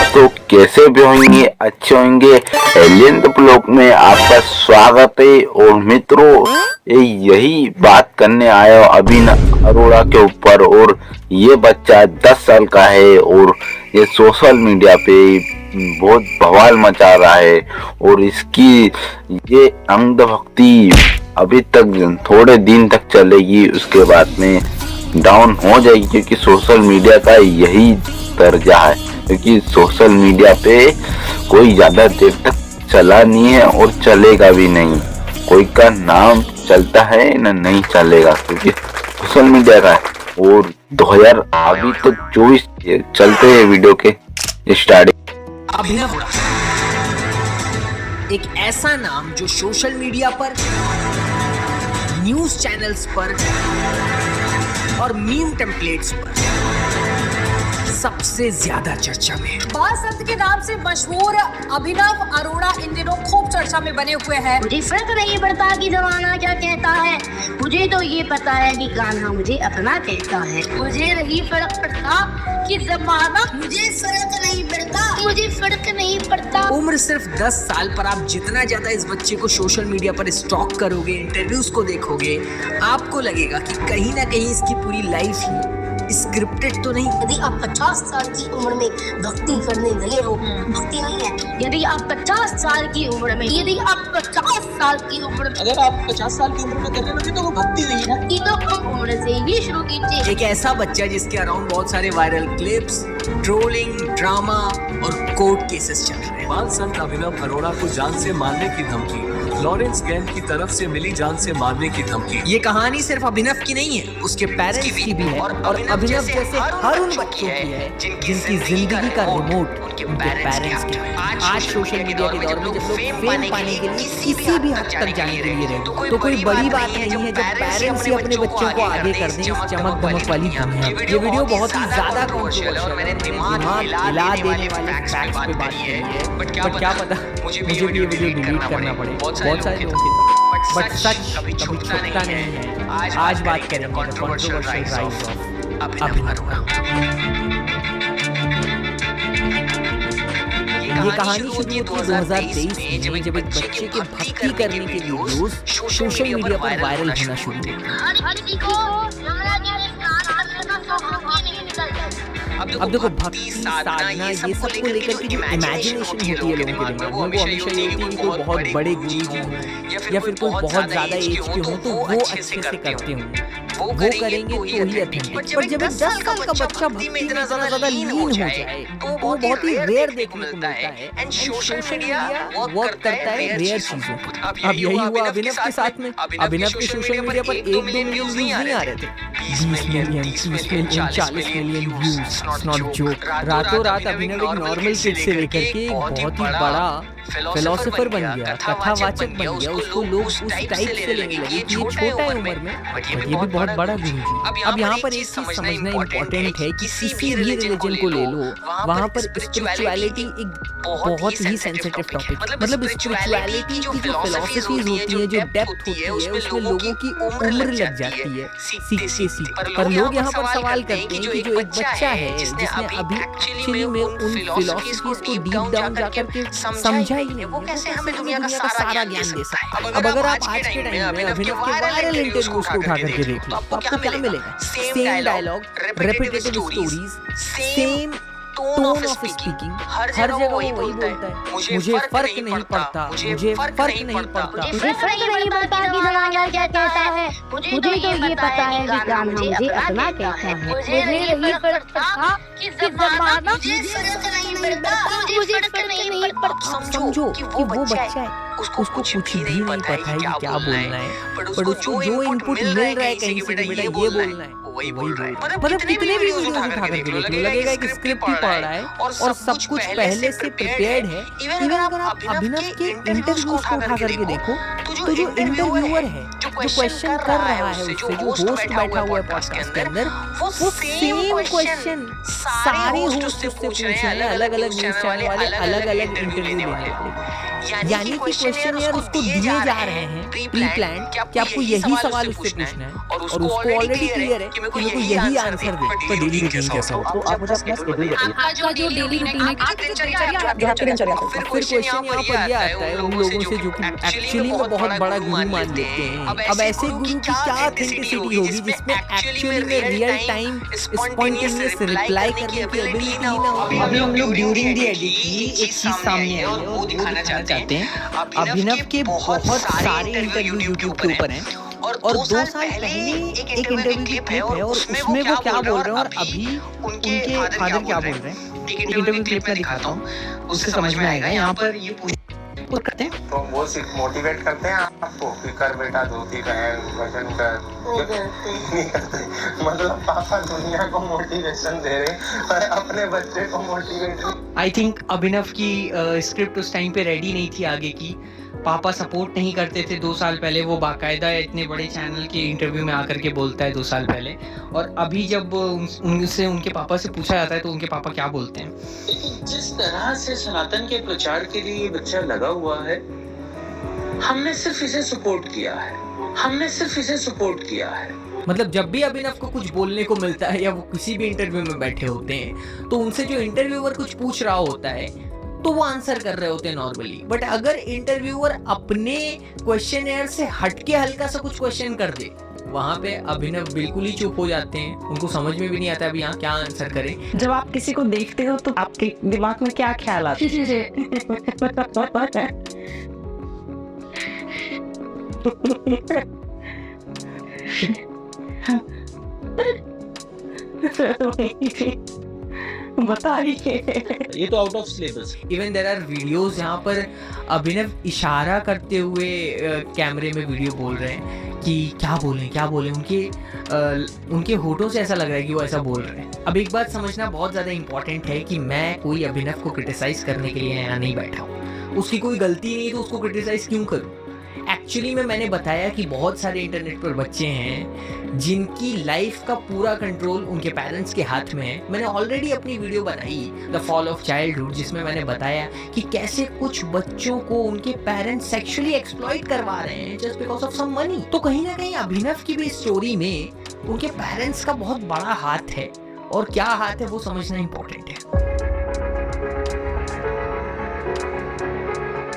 दोस्तों, कैसे भी होंगे, अच्छे होंगे। एलियन द ब्लॉग में आपका स्वागत है। और मित्रों, यही बात करने आया अभिनव अरोड़ा के ऊपर। और ये बच्चा 10 साल का है और ये सोशल मीडिया पे बहुत बवाल मचा रहा है। और इसकी ये अंधभक्ति अभी तक थोड़े दिन तक चलेगी, उसके बाद में डाउन हो जाएगी, क्योंकि सोशल मीडिया का यही दर्जा है। क्योंकि सोशल मीडिया पे कोई ज्यादा देर तक चला नहीं है और चलेगा भी नहीं। कोई का नाम चलता है ना नहीं चलेगा, क्योंकि सोशल मीडिया का है। और 2000 अभी तो 24 चलते हैं वीडियो के स्टार्टिंग। अभिनव एक ऐसा नाम जो सोशल मीडिया पर, न्यूज चैनल्स पर और मीम टेम्पलेट्स पर सबसे ज्यादा चर्चा में। बाल संत के नाम से मशहूर अभिनव अरोड़ा इन दिनों खूब चर्चा में बने हुए हैं। मुझे फर्क नहीं पड़ता कि जमाना क्या कहता है, मुझे तो ये पता है कि गाना मुझे अपना कहता है। मुझे नहीं फर्क पड़ता कि जमाना, मुझे फर्क नहीं पड़ता, मुझे फर्क नहीं पड़ता। उम्र सिर्फ 10 साल, पर आप जितना ज्यादा इस बच्चे को सोशल मीडिया पर स्टॉक करोगे, इंटरव्यूज को देखोगे, आपको लगेगा कि कहीं ना कहीं इसकी पूरी लाइफ ही स्क्रिप्टेड तो नहीं। यदि आप 50 साल की उम्र में भक्ति करने लगे हो, भक्ति नहीं है। यदि आप 50 साल की उम्र में, यदि आप 50 साल की उम्र में, अगर आप 50 साल की उम्र में करने लगे तो वो भक्ति नहीं है। भक्ति तो कम उम्र से ही शुरू कीजिए। एक ऐसा बच्चा जिसके अराउंड बहुत सारे वायरल क्लिप्स, ट्रोलिंग, ड्रामा और कोर्ट केसेस चल रहे हैं। बाल संत अभिनव अरोड़ा को जान से मारने की धमकी, लॉरेंस गैंग की तरफ से मिली जान से मारने की धमकी। ये कहानी सिर्फ अभिनव की नहीं है, उसके पेरेंट्स की भी है। और अभिनव जैसे हर उन बच्चों की है जिनकी जिंदगी का रिमोट उनके पेरेंट्स के है। आज सोशल मीडिया के दौर में जब लोग फेम पाने के लिए किसी भी हद तक जाने के लिए रेडी, तो कोई बड़ी बात नहीं है जब पेरेंट्स ही अपने बच्चों को आगे कर दें इस चमक दमक वाली दुनिया। ये वीडियो बहुत ही ज्यादा कंट्रोवर्शियल है, मैंने दिमाग हिला देने वाले फैक्ट्स पे बात करी है। बट क्या पता मुझे भी ये वीडियो डिलीट करना पड़े बहुत सारे लोगों की तरह। बट सच कभी छुपता नहीं है। आज बात करेंगे कंट्रोवर्शियल राइज ऑफ अभिनव अरोड़ा। ये कहानी शुरू होती है 2023 में, जब एक बच्चे के भक्ति करने के वीडियोस सोशल मीडिया पर वायरल होना शुरू हुए। अब देखो, भक्ति, साधना, ये सब को लेकर के जो इमेजिनेशन होती है लोगों के दिमाग में, वो हमेशा ये होती है कि कोई बहुत बड़े गुरुजी हों या फिर कोई बहुत ज्यादा एज के हों तो वो अच्छे से करते हों, वो करेंगे तो ही ऑथेंटिक। पर जब एक 10 साल का बच्चा भक्ति में इतना ज्यादा लीन हो जाए तो वो बहुत ही रेयर देखने को मिलता है। एंड सोशल मीडिया वर्क करता है रेयर चीजों पर। अब यही हुआ अभिनव के साथ में। अभिनव के सोशल मीडिया पर 1-2 मिलियन व्यूज नहीं आ रहे थे, 20 million, 30 million, 40 million views. Not joke. रातों रात अभिनव एक नॉर्मल किड से लेकर के एक बहुत ही बड़ा फिलोसोफर बन गया, कथावाचक बन गया। उसको लोग उस टाइप से लेने लगे कि ये छोटा है उम्र में, बट ये भी बहुत बड़ा गुरु जी। अब यहाँ पर एक चीज समझना इम्पोर्टेंट है कि किसी भी रिलीजन को ले लो, वहाँ पर स्पिरिचुअलिटी एक बहुत ही सेंसिटिव टॉपिक। मतलब स्पिरिचुअलिटी की जो फिलोसफीज होती है, जो डेप्थ होती है, उसमें लोगों की उम्र लग जाती है सीखते सीखते। पर लोग यहाँ पर सवाल करते हैं कि जो एक बच्चा है जिसने अभी एक्चुअली में उन फिलोसफीज को डीप डाउन जाकर के समझा ही नहीं, वो कैसे हमें दुनिया का सारा ज्ञान दे सकता है। अब अगर आप आज के टाइम में अभिनव के वायरल इंटरव्यूज को उठा करके देख लो तो आपको क्या मिलेगा? Same dialogue, repetitive stories, same tone of speaking, हर जगह वो वही बोलता है, मुझे फर्क नहीं पड़ता, मुझे फर्क नहीं पड़ता, मुझे फर्क नहीं पड़ता कि जमाना क्या कहता है, मुझे तो ये पता है कि गाना मुझे अपना कहता है। मुझे नहीं फर्क पड़ता कि जमाना, मुझे फर्क नहीं पड़ता, मुझे फर्क नहीं पड़ता। समझो कि वो बच्चा है, उसको कुछ भी नहीं पता है कि क्या बोलना है, पर उसको जो इनपुट मिल रहा है कहीं से बेटा ये बोलना है, वही बोल रहा है। मतलब कितने भी वीडियोस उठा करके देख लो, लगेगा कि स्क्रिप्ट ही पढ़ रहा है और सब कुछ पहले से प्रिपेयर्ड है। इवन अगर आप अभिनव के इंटरव्यूज को उठा करके देखो तो जो इंटरव्यूअर है जो क्वेश्चन कर रहा है उससे, जो होस्ट बैठा हुआ है पॉडकास्ट के अंदर, वो सेम क्वेश्चन सारे होस्ट उससे पूछ रहे हैं, अलग अलग न्यूज चैनल वाले अलग अलग इंटरव्यू लेने वाले। यानी कि क्वेश्चन यार उसको दिए जा रहे हैं प्री प्लान कि आपको यही सवाल उससे पूछना है, और उसको ऑलरेडी क्लियर है कि मेरे को यही आंसर दे। तो डेली रूटीन कैसा होता है? तो आप मुझे अपना शेड्यूल बताइए। आपका जो डेली रूटीन है, आपकी दिनचर्या जो आपकी दिनचर्या है। फिर क्वेश्चन यहाँ पर ये आता है उन लोगों से जो कि एक्चुअली में बहुत बड़ा गुरु मान लेते हैं। अब ऐसे गुरु की क्या ऑथेंटिसिटी होगी जिसमें एक्चुअली में रियल टाइम स्पॉन्टेनियस रिप्लाई करने की एबिलिटी ना हो। अभी हम लोग ड्यूरिंग दी एडिट की एक चीज सामने आई है और वो दिखाना चाहते हैं। अभिनव के बहुत सारे इंटरव्यू यूट्यूब के ऊपर हैं और 2 साल पहले एक इंटरव्यू की क्लिप है और उसमें वो क्या बोल रहे हैं और अभी उनके फादर क्या बोल रहे हैं। एक इंटरव्यू क्लिप में दिखाता हूँ, उससे समझ में आएगा। यहाँ पर ये पूछ करते हैं तो वो मोटिवेट करते हैं आपको कि कर बेटा, धोती पहन, वजन कर। मतलब पापा दुनिया को मोटिवेशन दे रहे और अपने बच्चे को मोटिवेट। आई थिंक अभिनव की स्क्रिप्ट उस टाइम पे रेडी नहीं थी आगे की। पापा सपोर्ट नहीं करते थे 2 साल पहले। वो बाकायदा इतने बड़े चैनल के इंटरव्यू में आकर के बोलता है 2 साल पहले, और अभी जब उनसे उनके पापा से पूछा जाता है तो उनके पापा क्या बोलते हैं। जिस तरह से सनातन के प्रचार के लिए ये बच्चा लगा हुआ है, हमने सिर्फ इसे सपोर्ट किया है। मतलब जब भी अभिनव को कुछ बोलने को मिलता है या वो किसी भी इंटरव्यू में बैठे होते हैं तो उनसे जो इंटरव्यूअर कुछ पूछ रहा होता है तो वो आंसर कर रहे होते हैं नॉर्मली। बट अगर इंटरव्यूअर अपने क्वेश्चनर से हटके हल्का सा कुछ क्वेश्चन कर दे, वहाँ पे अभिनव बिल्कुल ही चुप हो जाते हैं। उनको समझ में भी नहीं आता अभी यहाँ क्या आंसर करें। जब आप किसी को देखते हो तो आपके दिमाग में क्या ख्याल आता है? बताइए। ये तो out of syllabus. Even there are videos जहाँ पर अभिनव इशारा करते हुए कैमरे में वीडियो बोल रहे हैं कि क्या बोलें। उनके होठों से ऐसा लग रहा है कि वो ऐसा बोल रहे हैं। अब एक बात समझना बहुत ज़्यादा इंपॉर्टेंट है कि मैं कोई अभिनव को क्रिटिसाइज करने के लिए यहाँ नहीं बैठा हूँ। उसकी कोई गलती नहीं तो उसको क्रिटिसाइज क्यों करूँ। एक्चुअली में मैंने बताया कि बहुत सारे इंटरनेट पर बच्चे हैं जिनकी लाइफ का पूरा कंट्रोल उनके पेरेंट्स के हाथ में है। मैंने ऑलरेडी अपनी वीडियो बनाई द फॉल ऑफ चाइल्डहुड, जिसमें मैंने बताया कि कैसे कुछ बच्चों को उनके पेरेंट्स सेक्सुअली एक्सप्लॉइट करवा रहे हैं just because of some money. तो कहीं ना कहीं अभिनव की भी स्टोरी में उनके पेरेंट्स का बहुत बड़ा हाथ है, और क्या हाथ है वो समझना इंपॉर्टेंट है।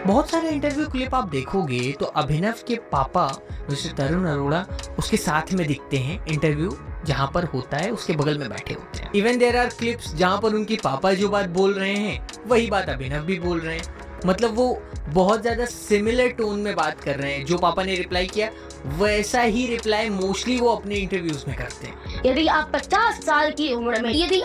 बहुत सारे इंटरव्यू क्लिप आप देखोगे तो अभिनव के पापा मिस्टर तरुण अरोड़ा उसके साथ में दिखते हैं। इंटरव्यू जहां पर होता है उसके बगल में बैठे होते हैं। इवन देयर आर क्लिप्स जहां पर उनके पापा जो बात बोल रहे हैं वही बात अभिनव भी बोल रहे हैं। मतलब वो बहुत ज्यादा सिमिलर टोन में बात कर रहे हैं। जो पापा ने रिप्लाई किया वैसा ही रिप्लाई मोस्टली वो अपने इंटरव्यूज में करते हैं। यदि आप 50 साल की उम्र में अगर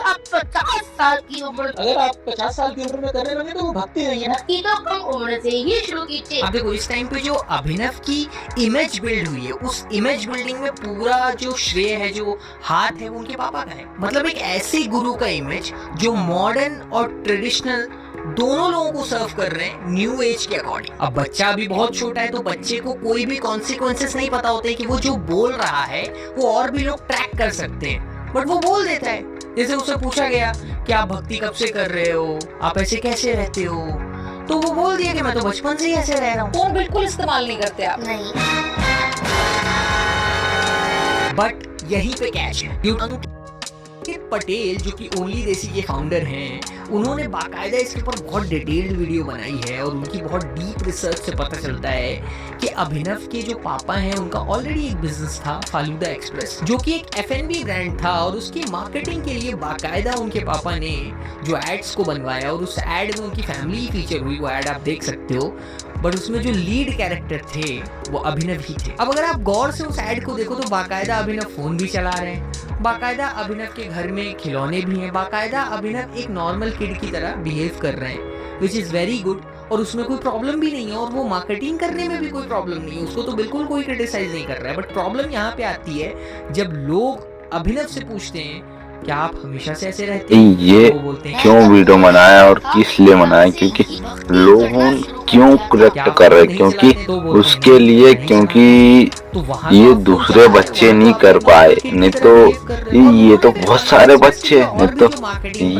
आप 50 साल की उम्र में करने लगे तो वो भक्ति नहीं है ना। तो कम उम्र से ही शुरू कीजिए। अब देखो इस टाइम पे जो अभिनव की इमेज बिल्ड हुई है, उस इमेज बिल्डिंग में पूरा जो श्रेय है, जो हाथ है, वो उनके पापा का है। मतलब एक ऐसे गुरु का इमेज जो मॉडर्न और ट्रेडिशनल दोनों लोगों को सर्व कर रहे हैं न्यू एज के अकॉर्डिंग। अब बच्चा अभी बहुत छोटा है तो बच्चे को कोई भी कॉन्सिक्वेंसेस नहीं पता होते कि वो जो बोल रहा है वो और भी लोग ट्रैक कर सकते हैं, बट वो बोल देता है। जैसे उससे पूछा गया कि आप भक्ति कब से कर रहे हो, आप ऐसे कैसे रहते हो, तो वो बोल दिया कि मैं तो बचपन से ही ऐसे रह रहा हूँ। फोन बिल्कुल इस्तेमाल नहीं करते आप। नहीं। बट यहीं पे कैच है। पटेल जो कि ओनली देसी के फाउंडर हैं, उन्होंने बाकायदा इसके ऊपर बहुत डिटेल्ड वीडियो बनाई है और उनकी बहुत डीप रिसर्च से पता चलता है कि अभिनव के जो पापा हैं उनका ऑलरेडी एक बिजनेस था फालूदा एक्सप्रेस, जो कि एक F&B ब्रांड था, और उसकी मार्केटिंग के लिए बाकायदा उनके पापा ने जो एड्स को बनवाया और उस एड में उनकी फैमिली फीचर हुई। वो एड आप देख सकते हो, बट उसमें जो लीड कैरेक्टर थे वो अभिनव ही थे। अब अगर आप गौर से उस एड को देखो तो बाकायदा अभिनव फोन भी चला रहे हैं, बाकायदा अभिनव के घर में खिलौने भी हैं, बाकायदा अभिनव एक नॉर्मल किड की तरह बिहेव कर रहे हैं, विच इज़ वेरी गुड। और उसमें कोई प्रॉब्लम भी नहीं है, और वो मार्केटिंग करने में भी कोई प्रॉब्लम नहीं है, उसको तो बिल्कुल कोई क्रिटिसाइज नहीं कर रहा है। बट प्रॉब्लम यहाँ पे आती है जब लोग अभिनव से पूछते हैं क्या आप हमेशा से ऐसे रहते हैं, ये वो बोलते हैं क्यों वीडियो बनाया और किस लिए बनाया, क्योंकि लोगों क्यों करेक्ट कर रहे, क्योंकि उसके लिए, क्योंकि ये दूसरे बच्चे नहीं कर पाए, नहीं तो ये तो बहुत सारे बच्चे, नहीं तो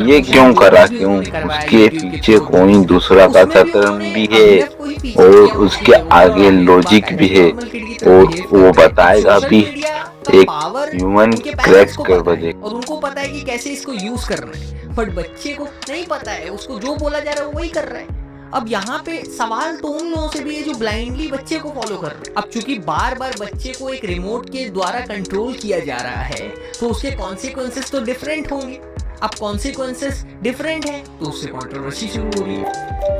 ये क्यों करा, क्यों? उसके पीछे कोई दूसरा का सतर्क भी है और उसके आगे लॉजिक भी है और वो बताएगा भी एक ह्यूमन क्रैक कर बजे। और उनको पता है कि कैसे इसको यूज करना है, बट बच्चे को नहीं पता है, उसको जो बोला जा रहा है वही कर रहा है। अब यहाँ पे सवाल तो उन लोगों से भी है जो ब्लाइंडली बच्चे को फॉलो कर रहे हैं। अब चूंकि बार बार बच्चे को एक रिमोट के द्वारा कंट्रोल किया जा रहा है तो उसके कॉन्सिक्वेंसेस तो डिफरेंट होंगे। अब कॉन्सिक्वेंसेस डिफरेंट है तो उससे कंट्रोवर्सी शुरू हो रही है।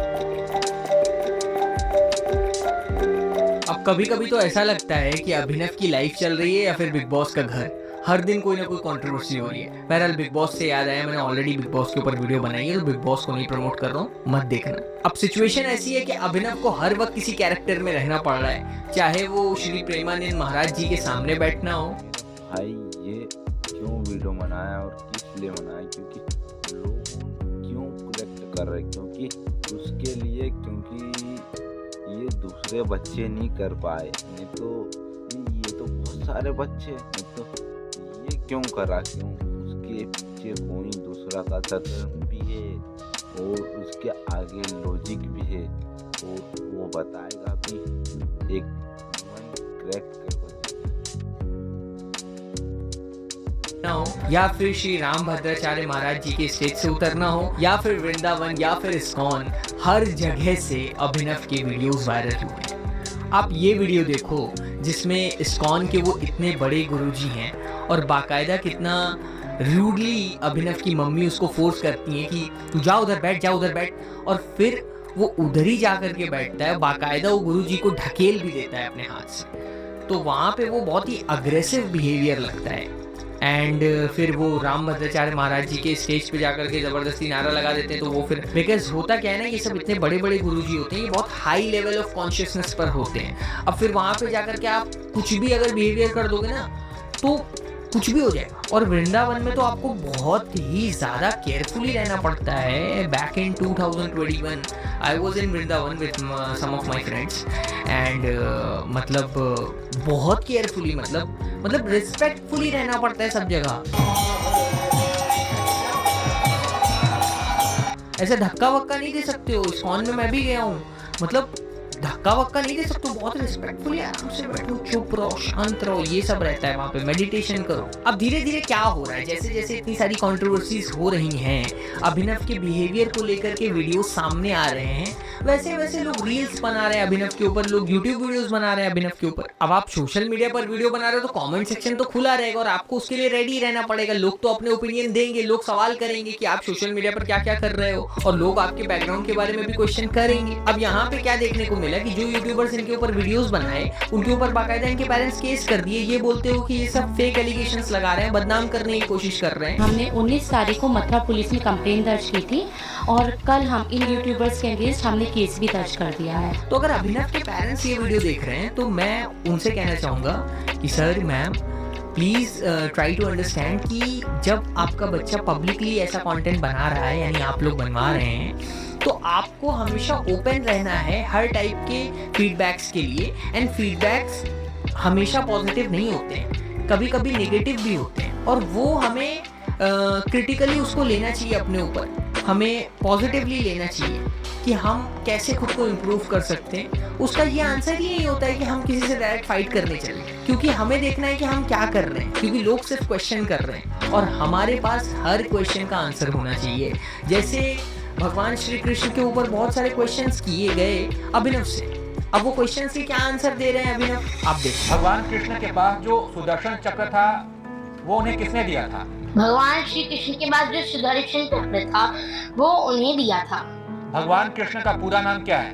अब कभी कभी तो ऐसा लगता है कि अभिनव की लाइफ चल रही है या फिर बिग बॉस का घर, हर दिन कोई ना कोई कंट्रोवर्सी हो रही है। बहरहाल बिग बॉस से याद आया, मैंने ऑलरेडी बिग बॉस के ऊपर वीडियो बनाई है तो बिग बॉस को नहीं प्रमोट कर रहा हूँ, मत देखना। अब सिचुएशन ऐसी है कि अभिनव को हर वक्त किसी कैरेक्टर में रहना पड़ रहा है, चाहे वो श्री प्रेमानंद महाराज जी के सामने बैठना हो। भाई ये क्यों वीडियो बनाया और किस लिए बनाया, क्योंकि लोग क्यों करेक्ट कर रहे, क्योंकि उसके लिए, क्योंकि ये दूसरे बच्चे नहीं कर पाए, नहीं तो ये तो बहुत सारे बच्चे, नहीं तो ये क्यों करा, क्यों? उसके पीछे कोई दूसरा का सतर्क भी है और उसके आगे लॉजिक भी है और वो बताएगा भी एक ह्यूमन क्रैक कर हो, या फिर श्री राम भद्राचार्य महाराज जी के स्टेज से उतरना हो, या फिर वृंदावन, या फिर इस्कॉन, हर जगह से अभिनव के वीडियोस वायरल हुए। आप ये वीडियो देखो जिसमें इस्कॉन के वो इतने बड़े गुरुजी हैं और बाकायदा कितना रूडली अभिनव की मम्मी उसको फोर्स करती है कि तू जा उधर बैठ, जा उधर बैठ, और फिर वो उधर ही जा करके बैठता है। बाकायदा वो गुरुजी को ढकेल भी देता है अपने हाथ से, तो वहाँ पे वो बहुत ही अग्रेसिव बिहेवियर लगता है। एंड फिर वो राम भद्राचार्य महाराज जी के स्टेज पे जाकर के जबरदस्ती नारा लगा देते हैं। तो वो फिर, बिकॉज होता क्या है ना, ये सब इतने बड़े बड़े गुरुजी होते हैं, ये बहुत हाई लेवल ऑफ कॉन्शियसनेस पर होते हैं। अब फिर वहाँ पे जाकर के आप कुछ भी अगर बिहेवियर कर दोगे ना तो कुछ भी हो जाएगा। और वृंदावन में तो आपको बहुत ही ज़्यादा केयरफुली रहना पड़ता है। Back in 2021 I was in Vrindavan with some of my friends and मतलब बहुत केयरफुली, मतलब रिस्पेक्टफुली रहना पड़ता है सब जगह। ऐसे धक्का वक्का नहीं दे सकते हो। इस्कॉन में मैं भी गया हूँ, मतलब धक्का वक्का नहीं दे सकते, बहुत रिस्पेक्टफुली आराम से बैठो, चुप रहो, शांत रहो, ये सब रहता है वहाँ पे, मेडिटेशन करो। अब धीरे धीरे क्या हो रहा है, जैसे जैसे इतनी सारी कंट्रोवर्सीज हो रही हैं, अभिनव के बिहेवियर को लेकर के वीडियो सामने आ रहे हैं, वैसे वैसे लोग रील्स बना रहे हैं अभिनव के ऊपर, लोग यूट्यूब वीडियोस बना रहे हैं अभिनव के ऊपर। अब आप सोशल मीडिया पर वीडियो बना रहे हो तो कमेंट सेक्शन तो खुला रहेगा और आपको उसके लिए रेडी रहना पड़ेगा। लोग तो अपने ओपिनियन देंगे, लोग सवाल करेंगे कि आप सोशल मीडिया पर क्या क्या कर रहे हो, और लोग आपके बैकग्राउंड के बारे में भी क्वेश्चन करेंगे। अब यहाँ पे क्या देखने को मिला कि जो यूट्यूबर्स इनके ऊपर वीडियोस बनाए, उनके ऊपर बाकायदा इनके पेरेंट्स केस कर दिए, ये बोलते हो कि ये सब फेक एलिगेशंस लगा रहे हैं, बदनाम करने की कोशिश कर रहे हैं। हमने 19 तारीख को मथुरा पुलिस में कंप्लेंट दर्ज की थी और कल हम इन यूट्यूबर्स के अगेंस्ट हमने केस भी दर्ज कर दिया है। तो अगर अभिनव के पेरेंट्स ये वीडियो देख रहे हैं तो मैं उनसे कहना चाहूँगा कि sir, ma'am, please try to understand कि जब आपका बच्चा पब्लिकली ऐसा कंटेंट बना रहा है, यानी आप लोग बनवा रहे हैं, तो आपको हमेशा ओपन रहना है हर टाइप के फीडबैक्स के लिए। एंड फीडबैक्स हमेशा पॉजिटिव नहीं होते हैं, कभी कभी नेगेटिव भी होते हैं, और वो हमें क्रिटिकली उसको लेना चाहिए अपने ऊपर, हमें पॉजिटिवली लेना चाहिए कि हम कैसे खुद को इम्प्रूव कर सकते हैं। उसका ये आंसर ही यही होता है कि हम किसी से डायरेक्ट फाइट करने चले, क्योंकि हमें देखना है कि हम क्या कर रहे हैं, क्योंकि लोग सिर्फ क्वेश्चन कर रहे हैं और हमारे पास हर क्वेश्चन का आंसर होना चाहिए। जैसे भगवान श्री कृष्ण के ऊपर बहुत सारे क्वेश्चंस किए गए अभिनव से, अब वो क्वेश्चंस के क्या आंसर दे रहे हैं अभिनव, आप देखो। भगवान कृष्ण के पास जो सुदर्शन चक्र था वो उन्हें किसने दिया था? भगवान श्री कृष्ण के पास जो सुदर्शन चक्र था वो उन्हें दिया था। भगवान कृष्ण का पूरा नाम क्या है?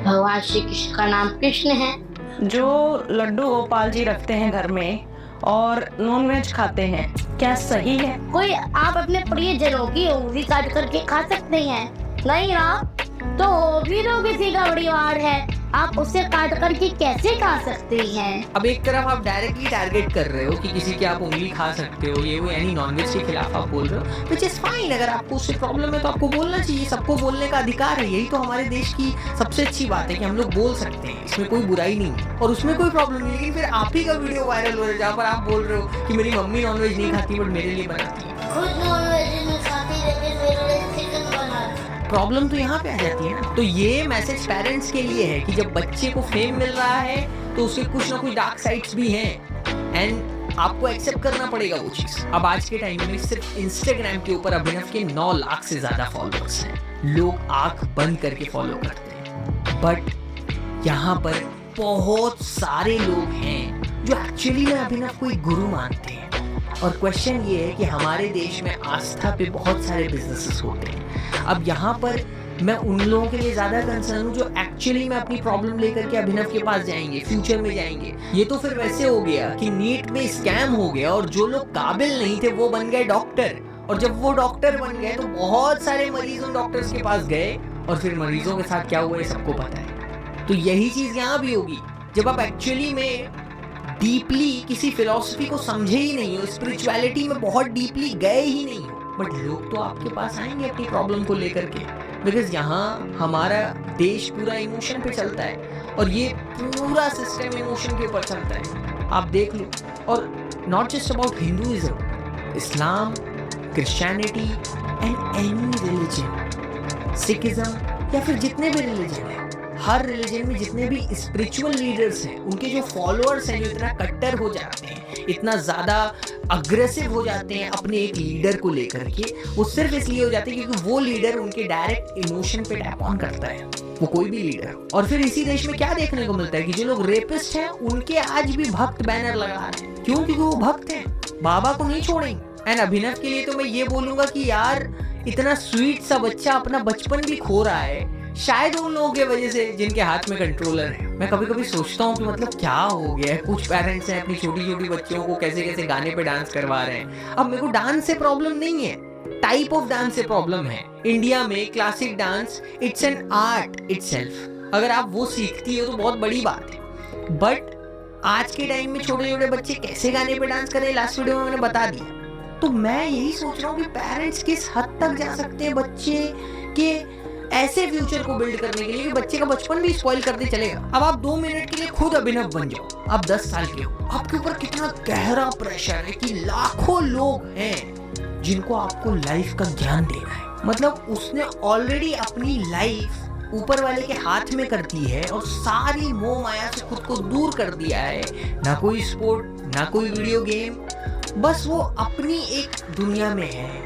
भगवान श्री कृष्ण का नाम कृष्ण है। जो लड्डू गोपाल जी रखते हैं घर में और नॉनवेज खाते हैं, क्या सही है? कोई आप अपने प्रियजनों की उंगली काट करके खा सकते हैं? नहीं ना, तो वो भी तो किसी का परिवार है। आप उसे काट करके कैसे खा सकते हैं? अब एक तरफ आप डायरेक्टली टारगेट कर रहे हो कि किसी की आप उंगली खा सकते हो, ये वो, यानी नॉनवेज के खिलाफ आप बोल रहे हो, विच इज फाइन। अगर आपको उससे प्रॉब्लम है तो आपको बोलना चाहिए, सबको बोलने का अधिकार है। यही तो हमारे देश की सबसे अच्छी बात है कि हम लोग बोल सकते हैं, इसमें कोई बुराई नहीं है और उसमें कोई प्रॉब्लम नहीं। लेकिन फिर आप ही का वीडियो वायरल हो रहा है जहाँ पर आप बोल रहे हो कि मेरी मम्मी नॉनवेज नहीं खाती बट मेरे लिए बनाती है। प्रॉब्लम तो यहाँ पे आ जाती है ना। तो ये मैसेज पेरेंट्स के लिए है कि जब बच्चे को फेम मिल रहा है तो उसके कुछ ना कुछ डार्क साइड्स भी हैं एंड आपको एक्सेप्ट करना पड़ेगा वो चीज। अब आज के टाइम में सिर्फ इंस्टाग्राम के ऊपर अभिनव के 9 लाख से ज्यादा फॉलोअर्स हैं। लोग आंख बंद करके फॉलो करते हैं, बट यहाँ पर बहुत सारे लोग हैं जो एक्चुअली में अभिनव को एक गुरु मानते हैं। और क्वेश्चन ये है कि हमारे देश में आस्था पे बहुत सारे बिजनेसेस होते हैं। अब यहाँ पर मैं उन लोगों के लिए ज्यादा कंसर्न हूँ जो एक्चुअली में अपनी प्रॉब्लम लेकर के अभिनव के पास जाएंगे, फ्यूचर में जाएंगे। ये तो फिर वैसे हो गया कि नीट में स्कैम हो गया और जो लोग काबिल नहीं थे वो बन गए डॉक्टर, और जब वो डॉक्टर बन गए तो बहुत सारे मरीज उन डॉक्टर्स के पास गए और फिर मरीजों के साथ क्या हुआ ये सबको पता है। तो यही चीज यहाँ भी होगी जब आप एक्चुअली में डीपली किसी फिलॉसफी को समझे ही नहीं हो, स्पिरिचुअलिटी में बहुत डीपली गए ही नहीं हो, बट लोग तो आपके पास आएंगे अपनी प्रॉब्लम को लेकर के, बिकॉज यहाँ हमारा देश पूरा इमोशन पे चलता है और ये पूरा सिस्टम इमोशन के ऊपर चलता है। आप देख लो, और not just about Hinduism, Islam, Christianity and any religion, Sikhism या फिर जितने भी रिलीजन है, हर रिलीजन में जितने भी स्पिरिचुअल लीडर्स हैं उनके जो फॉलोअर्स हैं जो इतना कट्टर हो जाते हैं, इतना ज्यादा अग्रेसिव हो जाते हैं अपने एक लीडर को लेकर के, वो सिर्फ इसलिए हो जाते हैं क्योंकि वो लीडर उनके डायरेक्ट इमोशन पे टैप ऑन करता है, वो कोई भी लीडर। और फिर इसी देश में क्या देखने को मिलता है कि जो लोग रेपिस्ट हैं उनके आज भी भक्त बैनर लगा रहे हैं। क्यों? क्योंकि वो भक्त हैं, बाबा को नहीं छोड़ेंगे। एंड अभिनव के लिए तो मैं ये बोलूंगा कि यार इतना स्वीट सा बच्चा अपना बचपन भी खो रहा है, शायद उन लोगों की वजह से जिनके हाथ में कंट्रोलर है। मैं कभी कभी सोचता हूँ कि मतलब क्या हो गया है, कुछ पेरेंट्स हैं अपनी छोटी छोटी बच्चियों को कैसे कैसे गाने पे डांस करवा रहे हैं। अब मेरे को डांस से प्रॉब्लम नहीं है, टाइप ऑफ डांस से प्रॉब्लम है। इंडिया में classic dance it's an art itself, अगर आप वो सीखती हो तो बहुत बड़ी बात है। बट आज के टाइम में छोटे छोटे बच्चे कैसे गाने पे डांस करें, लास्ट वीडियो में मैंने बता दिया। तो मैं यही सोच रहा हूँ कि पेरेंट्स किस हद तक जा सकते हैं बच्चे के ऐसे फ्यूचर को बिल्ड करने के लिए कि बच्चे का बचपन भी स्पॉइल करते चलेगा। अब आप 2 मिनट के लिए खुद अभिनव बन जाओ, आप 10 साल के हो, आपके ऊपर कितना गहरा प्रेशर है कि लाखों लोग हैं जिनको आपको लाइफ का ज्ञान देना है। मतलब उसने ऑलरेडी अपनी लाइफ ऊपर वाले के हाथ में कर दी है और सारी मोह माया से खुद को दूर कर दिया है। ना कोई स्पोर्ट, ना कोई वीडियो गेम, बस वो अपनी एक दुनिया में है।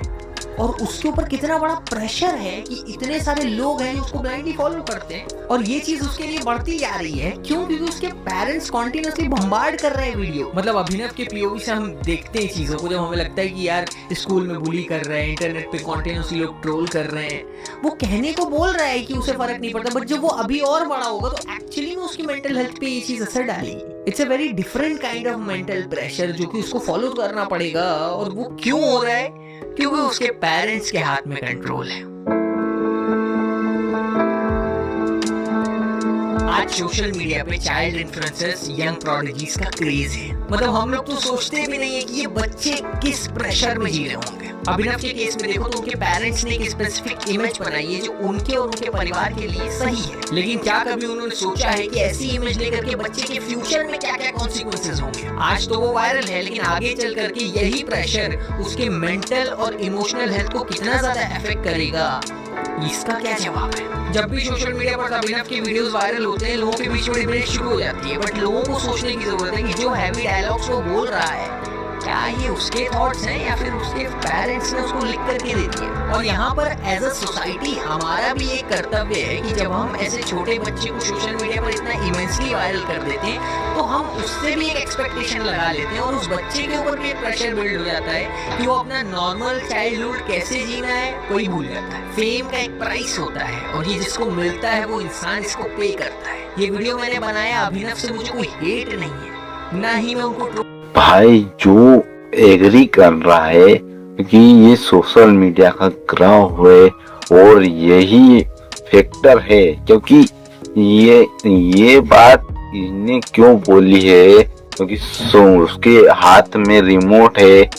और उसके ऊपर कितना बड़ा प्रेशर है कि इतने सारे लोग हैं जो उसको ब्लाइंडली फॉलो करते हैं, और ये चीज उसके लिए बढ़ती जा रही है। क्यों? क्योंकि उसके पेरेंट्स कॉन्टिन्यूसली बम्बार्ड कर रहे हैं वीडियो। मतलब अभिनव के पीओवी से हम देखते हैं चीजों को, जब हमें लगता है कि यार स्कूल में बुली कर रहे हैं, इंटरनेट पे कॉन्टिन्यूसली लोग ट्रोल कर रहे हैं, वो कहने को बोल रहा है कि उसे फर्क नहीं पड़ता, बट जब वो अभी और बड़ा होगा तो एक्चुअली में उसकी मेंटल हेल्थ पे ये चीज असर डालेगी। It's a very different kind of mental pressure जो कि उसको फॉलो करना पड़ेगा। और वो क्यों हो रहा है? क्योंकि उसके पेरेंट्स के हाथ में कंट्रोल है। आज सोशल मीडिया पे चाइल्ड इन्फ्लुएंसर्स, यंग प्रोडिजीज का क्रेज है। मतलब हम लोग तो सोचते भी नहीं है कि ये बच्चे किस प्रेशर में जी रहे होंगे। अभिनव के केस में देखो तो उनके पेरेंट्स ने एक स्पेसिफिक इमेज बनाई है जो उनके और उनके परिवार के लिए सही है, लेकिन क्या कभी उन्होंने सोचा है कि ऐसी इमेज लेकर के बच्चे के फ्यूचर में क्या क्या कॉन्सिक्वेंसेस होंगे? आज तो वो वायरल है, लेकिन आगे चल करके यही प्रेशर उसके मेंटल और इमोशनल हेल्थ को कितना ज्यादा अफेक्ट करेगा, इसका क्या जवाब है? जब भी सोशल मीडिया पर अभिनव के वीडियोस वायरल होते हैं, लोगों के बीच में डिबेट शुरू हो जाती है। बट लोगों को सोचने की जरूरत है कि जो हैवी डायलॉग्स वो बोल रहा है, क्या ये उसके थॉट्स हैं या फिर उसके पेरेंट्स ने उसको लिख करके दे दिए? और यहाँ पर एज अ सोसाइटी हमारा भी एक कर्तव्य है कि जब हम ऐसे छोटे बच्चे को सोशल मीडिया पर इतना इमेंसली वायरल कर देते हैं तो हम उससे भी एक एक्सपेक्टेशन लगा लेते हैं और उस बच्चे के ऊपर भी एक प्रेशर बिल्ड हो जाता है कि वो अपना नॉर्मल चाइल्डहुड कैसे जीना है कोई भूल जाता है। फेम का एक प्राइस होता है और ये जिसको मिलता है वो इंसान इसको पे करता है। ये वीडियो मैंने बनाया, अभिनव से मुझे कोई हेट नहीं है, ना ही मैं उनको भाई जो एग्री कर रहा है कि ये सोशल मीडिया का ग्रह है और यही फैक्टर है, क्योंकि ये बात इसने क्यों बोली है? क्योंकि उसके हाथ में रिमोट है।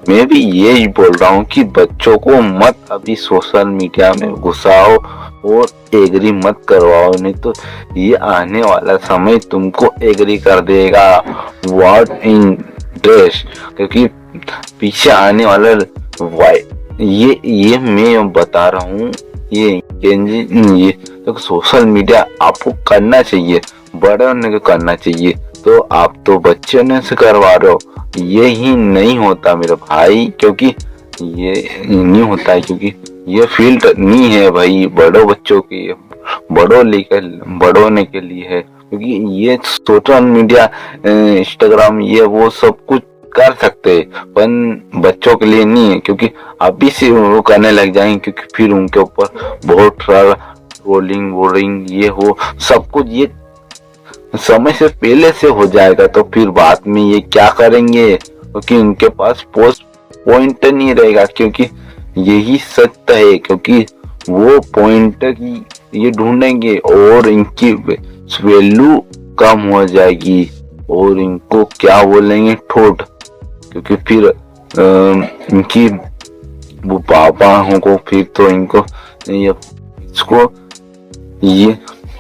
मैं भी यही बोल रहा हूँ कि बच्चों को मत अभी सोशल मीडिया में घुसाओ और एग्री मत करवाओ, नहीं तो ये आने वाला समय तुमको एग्री कर देगा। व्हाट इंटरेस्ट, क्योंकि पीछे आने वाला ये मैं बता रहा हूँ। ये तो सोशल मीडिया आपको करना चाहिए, बड़े होने को करना चाहिए, तो आप तो बच्चे ने से करवा रहे हो। ये ही नहीं होता मेरे भाई, क्योंकि ये नहीं होता है, क्योंकि ये फील्ड नहीं है भाई बड़ों बच्चों की, बड़ों होने के लिए है। क्योंकि ये सोशल मीडिया, इंस्टाग्राम, ये वो सब कुछ कर सकते हैं, पर बच्चों के लिए नहीं है। क्योंकि अभी से वो करने लग जाएंगे, क्योंकि फिर उनके ऊपर बहुत सारा ट्रोलिंग वोलिंग ये हो सब कुछ ये समय से पहले से हो जाएगा। तो फिर बाद में ये क्या करेंगे? क्योंकि उनके पास पॉइंट नहीं रहेगा, क्योंकि यही सत्य है। क्योंकि वो पॉइंट की ये ढूंढेंगे और इनकी वैल्यू कम हो जाएगी और इनको क्या बोलेंगे, ठोट। क्योंकि फिर इनकी वो पापा को फिर तो इनको इसको ये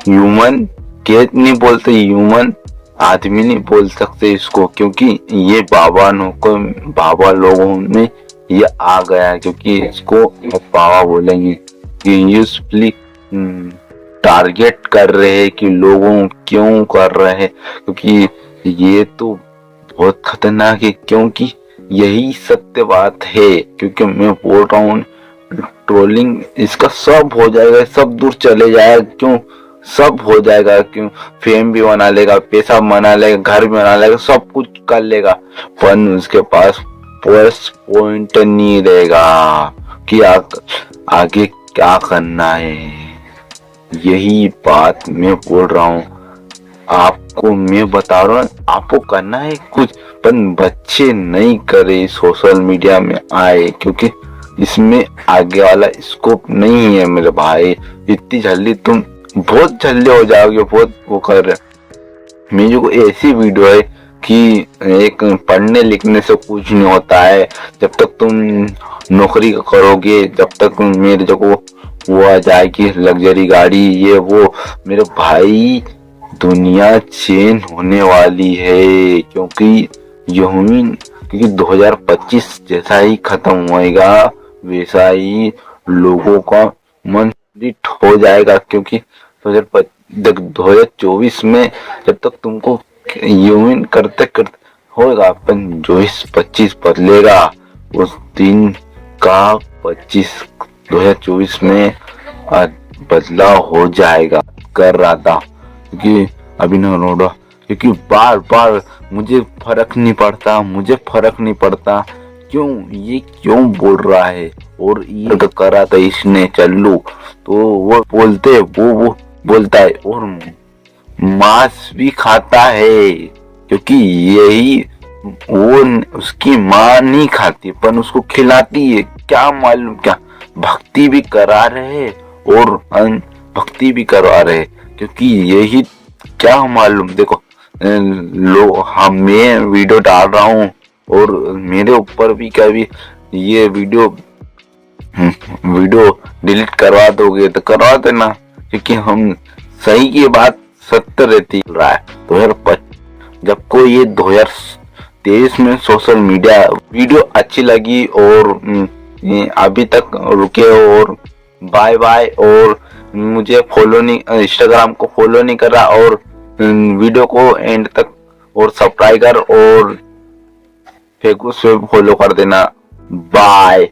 ह्यूमन कैट नहीं बोलते, ह्यूमन आदमी नहीं बोल सकते इसको, क्योंकि ये बाबा लोगों में ये आ गया। क्योंकि इसको बाबा बोलेंगे कि यूजफुली टारगेट कर रहे हैं कि लोगों क्यों कर रहे हैं, क्योंकि ये तो बहुत खतरनाक है। क्योंकि यही सत्य बात है, क्योंकि मैं बोल रहा हूँ ट्रोलिंग इसका सब हो जाएगा, सब दूर चले जाएगा। क्यों सब हो जाएगा? क्यों फेम भी बना लेगा, पैसा बना लेगा, घर भी बना लेगा, सब कुछ कर लेगा, पर उसके पास पॉइंट नहीं रहेगा कि आगे क्या करना है। यही बात मैं बोल रहा हूँ आपको, मैं बता रहा हूँ आपको करना है कुछ, पर बच्चे नहीं करे सोशल मीडिया में आए, क्योंकि इसमें आगे वाला स्कोप नहीं है मेरे भाई। इतनी जल्दी तुम बहुत जल्दी हो जाओगे, बहुत वो कर रहे। मेरे को ऐसी वीडियो है कि एक पढ़ने लिखने से कुछ नहीं होता है, जब तक तुम नौकरी करोगे, जब तक मेरे जो वो आ जाएगी लग्जरी गाड़ी ये वो, मेरे भाई दुनिया चेंज होने वाली है। क्योंकि क्योंकि 2025 जैसा ही खत्म होएगा वैसा ही लोगों का मन हो जाएगा। क्योंकि 2024 में जब तक तुमको यूं करते होगा, अपन 2025 बदलेगा उस दिन का 2024 में बदलाव हो जाएगा कर रहा था। क्योंकि अभिनव अरोड़ा, क्योंकि बार बार मुझे फर्क नहीं पड़ता क्यों बोल रहा है, और ये करा था इसने चल्लू, तो वो बोलता है और मांस भी खाता है। क्योंकि यही वो उसकी माँ नहीं खाती पर उसको खिलाती है, क्या मालूम क्या भक्ति भी करा रहे और भक्ति भी करवा रहे। क्योंकि यही क्या मालूम, देखो मैं वीडियो डाल रहा हूँ और मेरे ऊपर भी कभी ये वीडियो डिलीट करवा दोगे तो करवा देना, क्योंकि हम सही की बात सत्य रहती रहा है। 2025 जब को ये 2023 में सोशल मीडिया वीडियो अच्छी लगी और अभी तक रुके और बाय बाय, और मुझे फॉलो नहीं, इंस्टाग्राम को फॉलो नहीं करा और वीडियो को एंड तक और सब्सक्राइब कर और फेसबुक से फॉलो कर देना। बाय।